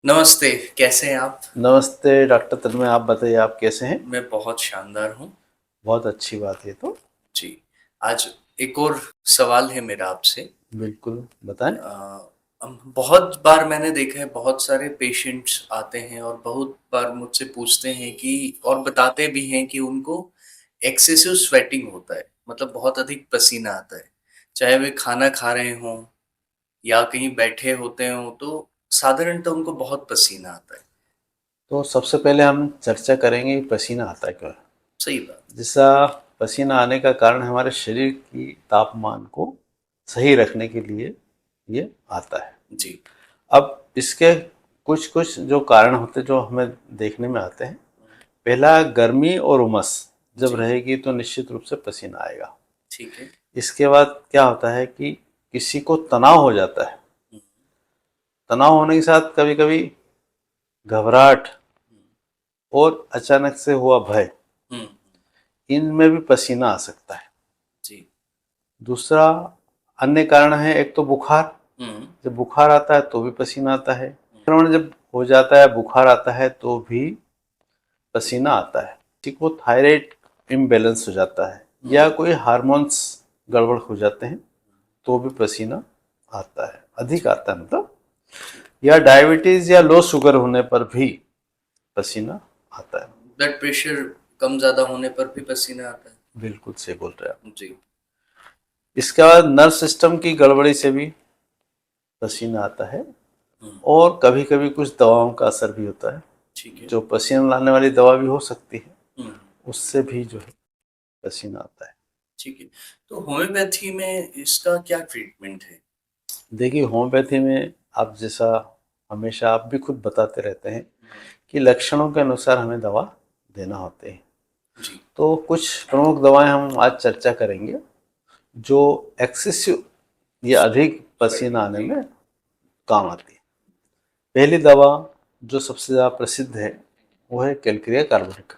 नमस्ते, कैसे हैं आप? नमस्ते डॉक्टर तन्मय, आप बताइए आप कैसे हैं? मैं बहुत शानदार हूँ। बहुत अच्छी बात है तो। जी, आज एक और सवाल है मेरा आपसे। बिल्कुल, बताएँ। बहुत बार मैंने देखा है बहुत सारे पेशेंट्स आते हैं और बहुत बार मुझसे पूछते हैं कि और बताते भी हैं कि उनको एक्सेसिव स्वेटिंग होता है, मतलब बहुत अधिक पसीना आता है। चाहे वे खाना खा रहे हों या कहीं बैठे होते हों, तो साधारणतः उनको बहुत पसीना आता है। तो सबसे पहले हम चर्चा करेंगे कि पसीना आता क्यों है? सही बात। जैसा पसीना आने का कारण हमारे शरीर की तापमान को सही रखने के लिए ये आता है। जी, अब इसके कुछ-कुछ जो कारण होते हैं जो हमें देखने में आते हैं। पहला गर्मी और उमस जब जी, रहेगी तो निश्चित रूप से पसीना आएगा। ठीक है। इसके बाद क्या होता है कि किसी को तनाव हो जाता है। हुँ, तनाव होने के साथ कभी-कभी घबराहट हुँ, और अचानक से हुआ भय, हुँ, इनमें भी पसीना आ सकता है। जी। दूसरा अन्य कारण है, एक तो बुखार। हुँ, जब बुखार आता है तो भी पसीना आता है। हुँ, संक्रमण जब हो जाता है, बुखार आता है तो भी पसीना आता है। किसी को थायराइड इम्बैलेंस हो जाता है हुँ, या कोई हार्मोन्स गड़बड़ हो जाते हैं तो भी पसीना आता है, अधिक जी, आता है मतलब। ठीक। या डायबिटीज या लो शुगर होने पर भी पसीना आता है। ब्लड प्रेशर कम-ज़्यादा होने पर भी पसीना आता है? बिल्कुल सही बोल रहे हैं आप। जी। इसके बाद नर्व सिस्टम की गड़बड़ी से भी पसीना आता है। हुँ, और कभी-कभी कुछ दवाओं का असर भी होता है। ठीक है। जो पसीना लाने वाली दवा भी हो सकती है, हुँ, उससे भी जो है पसीना आता है। ठीक है। तो होम्योपैथी में इसका क्या ट्रीटमेंट है? देखिए होम्योपैथी में आप जैसा हमेशा आप भी खुद बताते रहते हैं हुँ, कि लक्षणों के अनुसार हमें दवा देना होते हैं। जी, तो कुछ प्रमुख दवाएँ हम आज चर्चा करेंगे जो एक्सेसिव या अधिक पसीना स्वेटिंग आने जी, में काम आती है। पहली दवा जो सबसे ज़्यादा प्रसिद्ध है, वो है कैलकेरिया कार्बोनेट।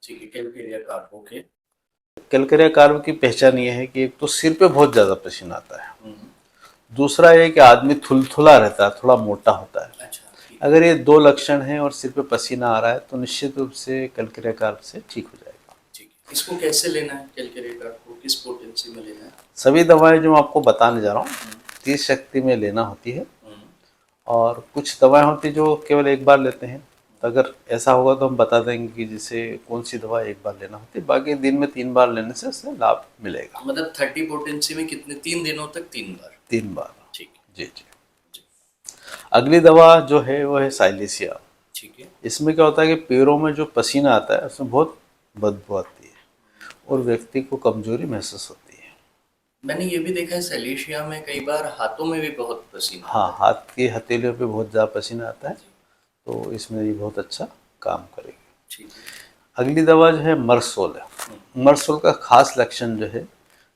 ठीक है, Calcarea carb okay. Calcarea carb की पहचान ये है कि एक तो सिर पे बहुत ज़्यादा पसीना आता है। हुँ, दूसरा ये कि आदमी थुलथुला रहता है, थोड़ा मोटा होता है। अच्छा, ठीक है, अगर ये 2 लक्षण हैं और सिर पे पसीना आ रहा है तो निश्चित रूप से कैलकेरिया कार्ब से ठीक हो जाएगा। ठीक है। इसको कैसे लेना है कैलकेरिया कार्ब को? किस पोटेंसी में लेना है? सभी दवाएँ जो मैं आपको बताने जा रहा हूँ, हुँ, 30 शक्ति में लेना होती है। हुँ, और कुछ दवाएँ होती हैं जो केवल एक बार लेते हैं। तो अगर ऐसा होगा तो हम बता देंगे कि जैसे कौन-सी दवा एक बार लेना होती है, बाकी दिन में 3 बार लेने से उससे लाभ मिलेगा। मतलब 30 पोटेंसी में कितने 3 दिनों तक 3 बार? 3 बार। ठीक है, जी, जी। जी, अगली दवा जो है वो है साइलेसिया। ठीक है। इसमें क्या होता है कि पैरों में जो पसीना आता है उसमें बहुत बदबू आती है और व्यक्ति को कमजोरी महसूस होती है। मैंने ये भी देखा है सैलेशिया में कई बार हाथों में भी बहुत पसीना हाँ, आता है। हाथ की हथेलियों पे बहुत ज़्यादा पसीना आता है, जी, तो इसमें ये बहुत अच्छा काम करेगी। ठीक है। अगली दवा जो है मर्सोल हुँ, है। मर्सोल का खास लक्षण जो है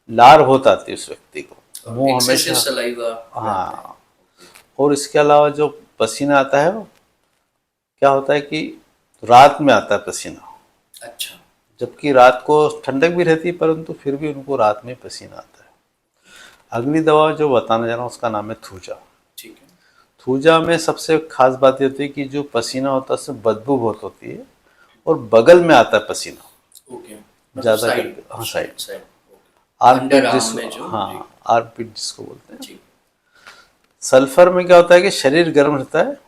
लार बहुत आती है उस व्यक्ति को, और मुंह एक्सेसिव हमेशा। सलाइवा रहता है। हाँ। ओके, और इसके अलावा जो पसीना आता है वो क्या होता है कि रात में आता है पसीना, अच्छा, जबकि रात को ठंडक भी रहती है परंतु फिर भी उनको रात में पसीना आता है। अगली दवा जो बताने जा रहा हूँ उसका नाम है थूजा। ठीक है। थूजा में सबसे खास बात ये होती है कि जो पसीना होता है उसमें बदबू बहुत होती है और बगल में आता है पसीना ओके, मतलब ज़्यादा साइड करके। हाँ, side side. Side okay. Under armpit arm जिसको, में जो जी, हाँ, आर्मपिट जिसको बोलते हैं। जी, सल्फर में क्या होता है कि शरीर गर्म रहता है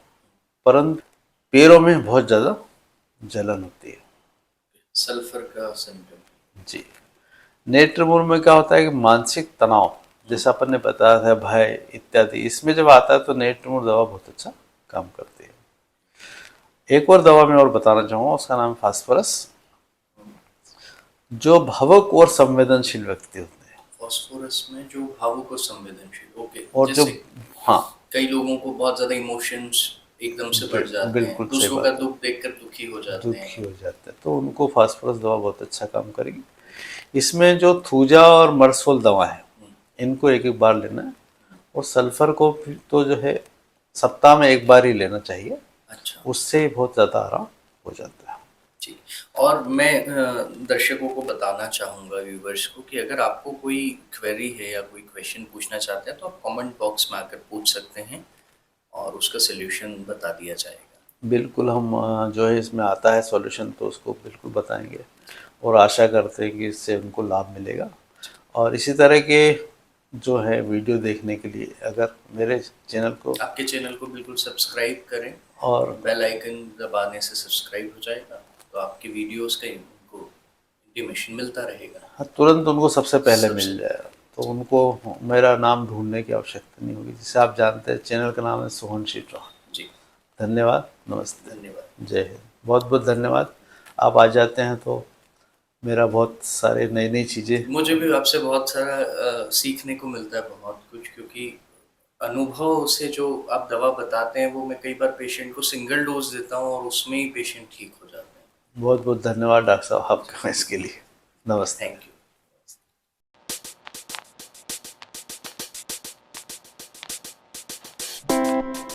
परंतु पैरों में बहुत ज़्यादा जलन होती है। सल्फर का सिम्पटम। जी। नेत्रमूल में क्या होता है कि मानसिक तनाव, हुँ, जैसा अपन ने बताया था, भय इत्यादि, इसमें जब आता है तो नेत्रमूल दवा बहुत अच्छा काम करती है। एक और दवा मैं और बताना चाहूँगा, उसका नाम है फास्फोरस। हुँ, जो भावुक और संवेदनशील व्यक्ति होते हैं फास्फोरस में जो भावुक और संवेदनशील ओके, और जो, जैसे हाँ, कई लोगों को बहुत ज़्यादा इमोशंस एकदम से बढ़ जाते हैं, बिल्कुल सही दूसरों का बात है, दुःख देखकर दुखी हो जाते दुखी हैं। हो जाते हैं तो उनको फास्फोरस दवा बहुत अच्छा काम करेगी। इसमें जो थूजा और मर्सोल दवा है, हुँ, इनको एक एक बार लेना है। हुँ, और सल्फर को भी तो जो है सप्ताह में एक बार ही लेना चाहिए, अच्छा। उससे बहुत ज़्यादा आराम हो जाता है। जी। और मैं दर्शकों को बताना चाहूँगा व्यूअर्स को कि अगर आपको कोई क्वेरी है या कोई क्वेश्चन पूछना चाहते हैं तो आप कमेंट बॉक्स में आकर पूछ सकते हैं और उसका सॉल्यूशन बता दिया जाएगा। बिल्कुल हम जो है इसमें आता है सॉल्यूशन तो उसको बिल्कुल बताएंगे और आशा करते हैं कि इससे उनको लाभ मिलेगा। और इसी तरह के जो है वीडियो देखने के लिए अगर मेरे चैनल को आपके चैनल को बिल्कुल सब्सक्राइब करें और और बेल आइकन दबाने से सब्सक्राइब हो जाएगा, तो आपके वीडियोस का उनको इंटीमेशन मिलता रहेगा। हाँ, तुरंत उनको सबसे पहले सबसे मिल जाएगा, तो उनको मेरा नाम ढूंढने की आवश्यकता नहीं होगी। जिसे आप जानते हैं चैनल का नाम है सोहन शीटरा। जी, धन्यवाद, नमस्ते, धन्यवाद। जय हिंद। बहुत बहुत धन्यवाद। आप आ जाते हैं तो मेरा बहुत सारे नई नई चीज़ें। मुझे भी आपसे बहुत सारा सीखने को मिलता है बहुत कुछ, क्योंकि अनुभव से जो आप दवा बताते हैं वो मैं कई बार पेशेंट को सिंगल डोज देता हूँ और उसमें ही पेशेंट ठीक हो जाते हैं। बहुत बहुत धन्यवाद डॉक्टर साहब आपका इसके लिए। नमस्ते। Thank you.